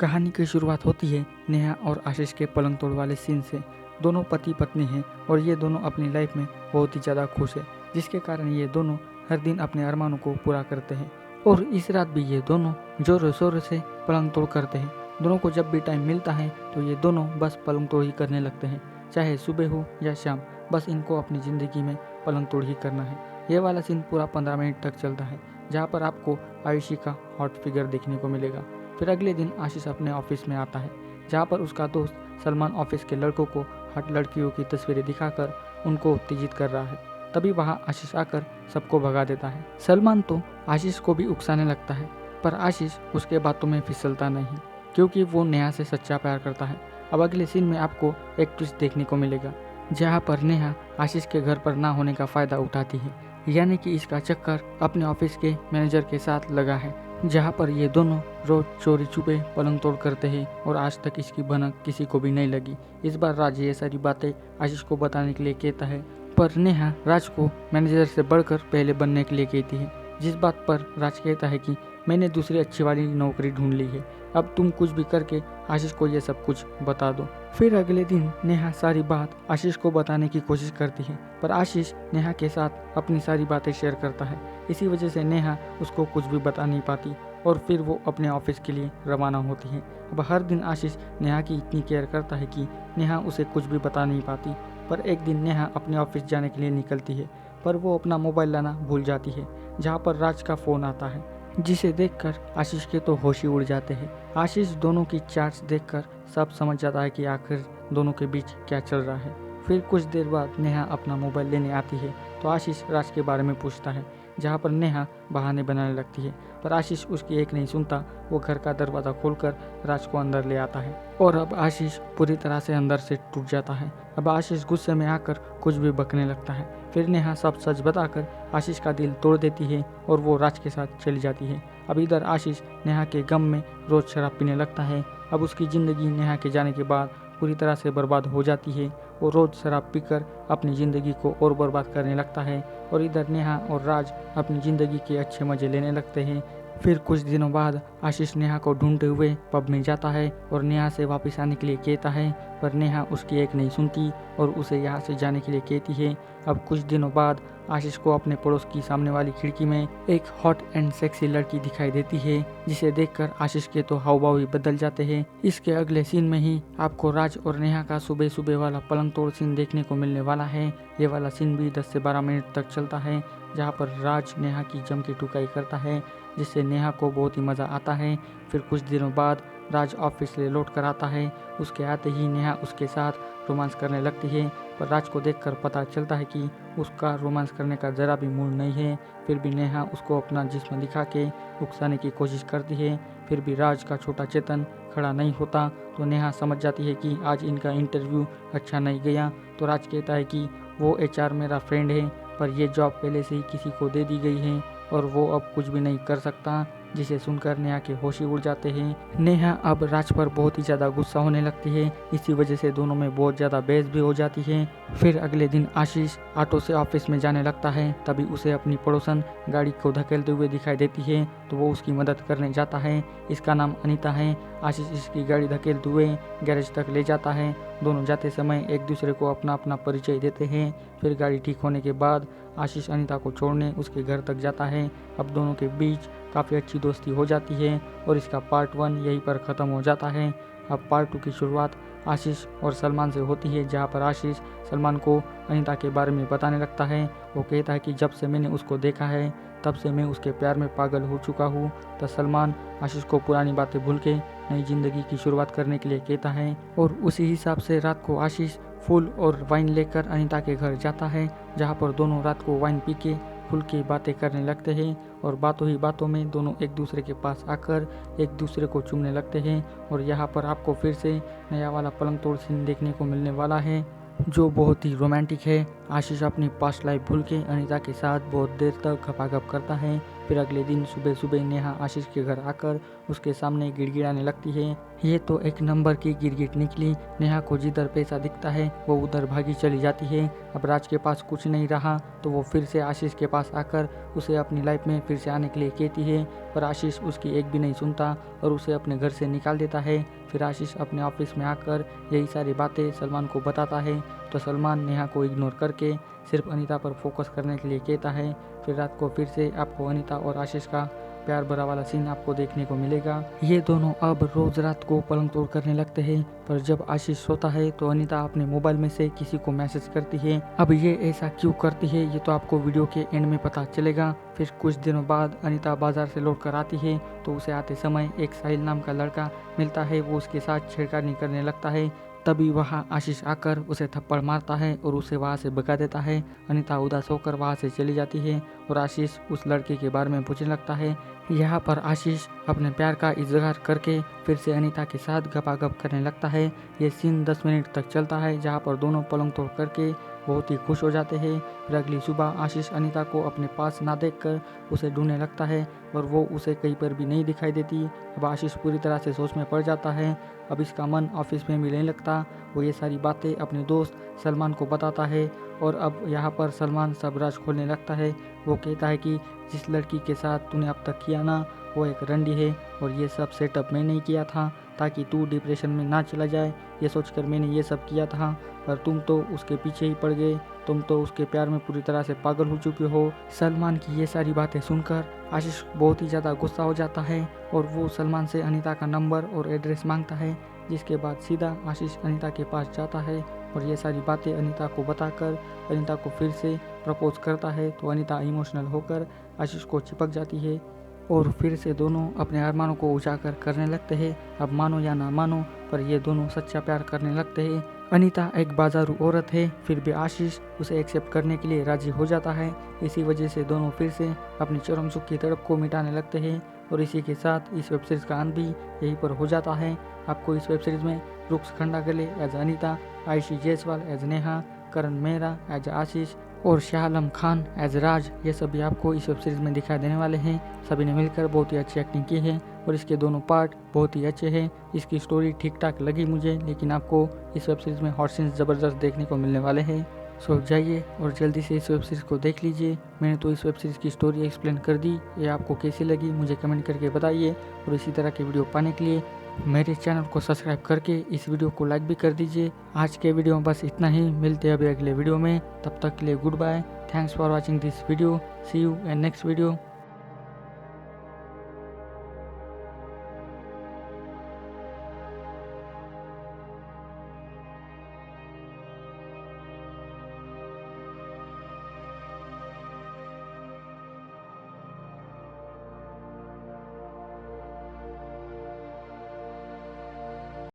कहानी की शुरुआत होती है नेहा और आशीष के पलंग तोड़ वाले सीन से। दोनों पति पत्नी हैं और ये दोनों अपनी लाइफ में बहुत ही ज़्यादा खुश है, जिसके कारण ये दोनों हर दिन अपने अरमानों को पूरा करते हैं। और इस रात भी ये दोनों जोरों शोरों से पलंग तोड़ करते हैं। दोनों को जब भी टाइम मिलता है तो ये दोनों बस पलंग तोड़ ही करने लगते हैं, चाहे सुबह हो या शाम, बस इनको अपनी ज़िंदगी में पलंग तोड़ ही करना है। ये वाला सीन पूरा 15 मिनट तक चलता है, जहाँ पर आपको आयुषी का हॉट फिगर देखने को मिलेगा। फिर अगले दिन आशीष अपने ऑफिस में आता है, जहाँ पर उसका दोस्त सलमान ऑफिस के लड़कों को हॉट लड़कियों की तस्वीरें दिखाकर उनको उत्तेजित कर रहा है। तभी वहाँ आशीष आकर सबको भगा देता है। सलमान तो आशीष को भी उकसाने लगता है, पर आशीष उसके बातों में फिसलता नहीं, क्योंकि वो नेहा से सच्चा प्यार करता है। अब अगले सीन में आपको एक ट्विस्ट देखने को मिलेगा, जहाँ पर नेहा आशीष के घर पर ना होने का फ़ायदा उठाती है, यानी कि इसका चक्कर अपने ऑफिस के मैनेजर के साथ लगा है, जहाँ पर ये दोनों रोज चोरी छुपे पलंग तोड़ करते हैं और आज तक इसकी भनक किसी को भी नहीं लगी। इस बार राज ये सारी बातें आशीष को बताने के लिए कहता है, पर नेहा राज को मैनेजर से बढ़कर पहले बनने के लिए कहती है, जिस बात पर राज कहता है कि मैंने दूसरी अच्छी वाली नौकरी ढूंढ ली है, अब तुम कुछ भी करके आशीष को ये सब कुछ बता दो। फिर अगले दिन नेहा सारी बात आशीष को बताने की कोशिश करती है, पर आशीष नेहा के साथ अपनी सारी बातें शेयर करता है। इसी वजह से नेहा उसको कुछ भी बता नहीं पाती और फिर वो अपने ऑफिस के लिए रवाना होती है। अब हर दिन आशीष नेहा की इतनी केयर करता है कि नेहा उसे कुछ भी बता नहीं पाती। पर एक दिन नेहा अपने ऑफिस जाने के लिए निकलती है, पर वो अपना मोबाइल लाना भूल जाती है, जहाँ पर राज का फ़ोन आता है, जिसे देखकर आशीष के तो होश ही उड़ जाते हैं। आशीष दोनों की चैट्स देखकर सब समझ जाता है कि आखिर दोनों के बीच क्या चल रहा है। फिर कुछ देर बाद नेहा अपना मोबाइल लेने आती है तो आशीष राज के बारे में पूछता है, जहाँ पर नेहा बहाने बनाने लगती है, पर आशीष उसकी एक नहीं सुनता। वो घर का दरवाज़ा खोलकर राज को अंदर ले आता है और अब आशीष पूरी तरह से अंदर से टूट जाता है। अब आशीष गुस्से में आकर कुछ भी बकने लगता है। फिर नेहा सब सच बताकर आशीष का दिल तोड़ देती है और वो राज के साथ चली जाती है। अब इधर आशीष नेहा के गम में रोज़ शराब पीने लगता है। अब उसकी ज़िंदगी नेहा के जाने के बाद पूरी तरह से बर्बाद हो जाती है। वो रोज़ शराब पीकर अपनी ज़िंदगी को और बर्बाद करने लगता है और इधर नेहा और राज अपनी ज़िंदगी के अच्छे मज़े लेने लगते हैं। फिर कुछ दिनों बाद आशीष नेहा को ढूंढते हुए पब में जाता है और नेहा से वापस आने के लिए कहता है, पर नेहा उसकी एक नहीं सुनती और उसे यहाँ से जाने के लिए कहती है। अब कुछ दिनों बाद आशीष को अपने पड़ोस की सामने वाली खिड़की में एक हॉट एंड सेक्सी लड़की दिखाई देती है, जिसे देखकर आशीष के तो हाव भाव ही बदल जाते हैं। इसके अगले सीन में ही आपको राज और नेहा का सुबह सुबह वाला पलंग तोड़ सीन देखने को मिलने वाला है। ये वाला सीन भी 10 से 12 मिनट तक चलता है, जहाँ पर राज नेहा की जम की टुकाई करता है, जिससे नेहा को बहुत ही मज़ा आता है। फिर कुछ दिनों बाद राज ऑफिस से लौट कर आता है। उसके आते ही नेहा उसके साथ रोमांस करने लगती है, पर राज को देखकर पता चलता है कि उसका रोमांस करने का ज़रा भी मूड नहीं है। फिर भी नेहा उसको अपना जिस्म दिखा के उकसाने की कोशिश करती है। फिर भी राज का छोटा चेतन खड़ा नहीं होता, तो नेहा समझ जाती है कि आज इनका इंटरव्यू अच्छा नहीं गया। तो राज कहता है कि वो HR मेरा फ्रेंड है, पर यह जॉब पहले से ही किसी को दे दी गई है और वो अब कुछ भी नहीं कर सकता, जिसे सुनकर नेहा के होश ही उड़ जाते हैं। नेहा अब राज पर बहुत ही ज़्यादा गुस्सा होने लगती है। इसी वजह से दोनों में बहुत ज़्यादा बहस भी हो जाती है। फिर अगले दिन आशीष ऑटो से ऑफिस में जाने लगता है, तभी उसे अपनी पड़ोसन गाड़ी को धकेलते हुए दिखाई देती है, तो वो उसकी मदद करने जाता है। इसका नाम अनीता है। आशीष इसकी गाड़ी धकेलते हुए गैरेज तक ले जाता है। दोनों जाते समय एक दूसरे को अपना अपना परिचय देते हैं। फिर गाड़ी ठीक होने के बाद आशीष अनीता को छोड़ने उसके घर तक जाता है। अब दोनों के बीच काफ़ी अच्छी दोस्ती हो जाती है और इसका पार्ट 1 यहीं पर ख़त्म हो जाता है। अब पार्ट 2 की शुरुआत आशीष और सलमान से होती है, जहाँ पर आशीष सलमान को अनीता के बारे में बताने लगता है। वो कहता है कि जब से मैंने उसको देखा है तब से मैं उसके प्यार में पागल हो चुका हूँ। तो सलमान आशीष को पुरानी बातें भूल के नई ज़िंदगी की शुरुआत करने के लिए कहता है और उसी हिसाब से रात को आशीष फूल और वाइन लेकर अनीता के घर जाता है, जहाँ पर दोनों रात को वाइन पी के खुल के बातें करने लगते हैं और बातों ही बातों में दोनों एक दूसरे के पास आकर एक दूसरे को चूमने लगते हैं। और यहाँ पर आपको फिर से नया वाला पलंग तोड़ सीन देखने को मिलने वाला है, जो बहुत ही रोमांटिक है। आशीष अपनी पास्ट लाइफ भूल के अनीता के साथ बहुत देर तक गपागप करता है। फिर अगले दिन सुबह सुबह नेहा आशीष के घर आकर उसके सामने गिड़गिड़ाने लगती है। ये तो एक नंबर की गिरगिट निकली। नेहा को जिधर पैसा दिखता है वो उधर भागी चली जाती है। अब राज के पास कुछ नहीं रहा तो वो फिर से आशीष के पास आकर उसे अपनी लाइफ में फिर से आने के लिए कहती है, पर आशीष उसकी एक भी नहीं सुनता और उसे अपने घर से निकाल देता है। फिर आशीष अपने ऑफिस में आकर यही सारी बातें सलमान को बताता है तो सलमान नेहा को इग्नोर करके सिर्फ अनीता पर फोकस करने के लिए कहता है। फिर रात को फिर से आपको अनीता और आशीष का प्यार भरा वाला सीन आपको देखने को मिलेगा। ये दोनों अब रोज रात को पलंग तोड़ करने लगते हैं, पर जब आशीष सोता है तो अनीता अपने मोबाइल में से किसी को मैसेज करती है। अब ये ऐसा क्यों करती है ये तो आपको वीडियो के एंड में पता चलेगा। फिर कुछ दिनों बाद अनीता बाजार से लौट कर आती है तो उसे आते समय एक साहिल नाम का लड़का मिलता है। वो उसके साथ छेड़खानी करने लगता है। तभी वहाँ आशीष आकर उसे थप्पड़ मारता है और उसे वहाँ से भगा देता है। अनीता उदास होकर वहाँ से चली जाती है और आशीष उस लड़के के बारे में पूछने लगता है। यहाँ पर आशीष अपने प्यार का इजहार करके फिर से अनीता के साथ गपागप करने लगता है। ये सीन 10 मिनट तक चलता है जहाँ पर दोनों पलंग तोड़ करके बहुत ही खुश हो जाते हैं। फिर अगली सुबह आशीष अनीता को अपने पास ना देखकर उसे ढूंढने लगता है और वो उसे कहीं पर भी नहीं दिखाई देती। अब आशीष पूरी तरह से सोच में पड़ जाता है। अब इसका मन ऑफिस में भी नहीं लगता। वो ये सारी बातें अपने दोस्त सलमान को बताता है और अब यहाँ पर सलमान सब राज खोलने लगता है। वो कहता है कि जिस लड़की के साथ तूने अब तक किया ना वो एक रंडी है और ये सब सेटअप मैंने ही किया था ताकि तू डिप्रेशन में ना चला जाए। ये सोचकर मैंने ये सब किया था, पर तुम तो उसके पीछे ही पड़ गए। तुम तो उसके प्यार में पूरी तरह से पागल हो चुके हो। सलमान की ये सारी बातें सुनकर आशीष बहुत ही ज़्यादा गुस्सा हो जाता है और वो सलमान से अनीता का नंबर और एड्रेस मांगता है, जिसके बाद सीधा आशीष अनीता के पास जाता है और ये सारी बातें अनीता को बताकर अनीता को फिर से प्रपोज करता है। तो अनीता इमोशनल होकर आशीष को चिपक जाती है और फिर से दोनों अपने अरमानों को उजागर करने लगते हैं। अब मानो या ना मानो पर ये दोनों सच्चा प्यार करने लगते हैं। अनीता एक बाजारू औरत है, फिर भी आशीष उसे एक्सेप्ट करने के लिए राजी हो जाता है। इसी वजह से दोनों फिर से अपनी चरम सुख की तड़प को मिटाने लगते हैं और इसी के साथ इस वेब सीरीज़ का अंत भी यहीं पर हो जाता है। आपको इस वेब सीरीज़ में रुक्स खंडागले एज अनीता, आयशी जायसवाल एज नेहा, करण मेहरा एज आशीष और शाह आलम खान एज राज, ये सभी आपको इस वेब सीरीज़ में दिखाई देने वाले हैं। सभी ने मिलकर बहुत ही अच्छी एक्टिंग की है और इसके दोनों पार्ट बहुत ही अच्छे हैं। इसकी स्टोरी ठीक ठाक लगी मुझे, लेकिन आपको इस वेब सीरीज़ में हॉट सीन्स ज़बरदस्त देखने को मिलने वाले हैं। सो जाइए और जल्दी से इस वेब सीरीज़ को देख लीजिए। मैंने तो इस वेब सीरीज़ की स्टोरी एक्सप्लेन कर दी, ये आपको कैसी लगी मुझे कमेंट करके बताइए और इसी तरह के वीडियो पाने के लिए मेरे चैनल को सब्सक्राइब करके इस वीडियो को लाइक भी कर दीजिए। आज के वीडियो में बस इतना ही, मिलते हैं अभी अगले वीडियो में। तब तक के लिए goodbye, thanks for watching this video, see you in next video.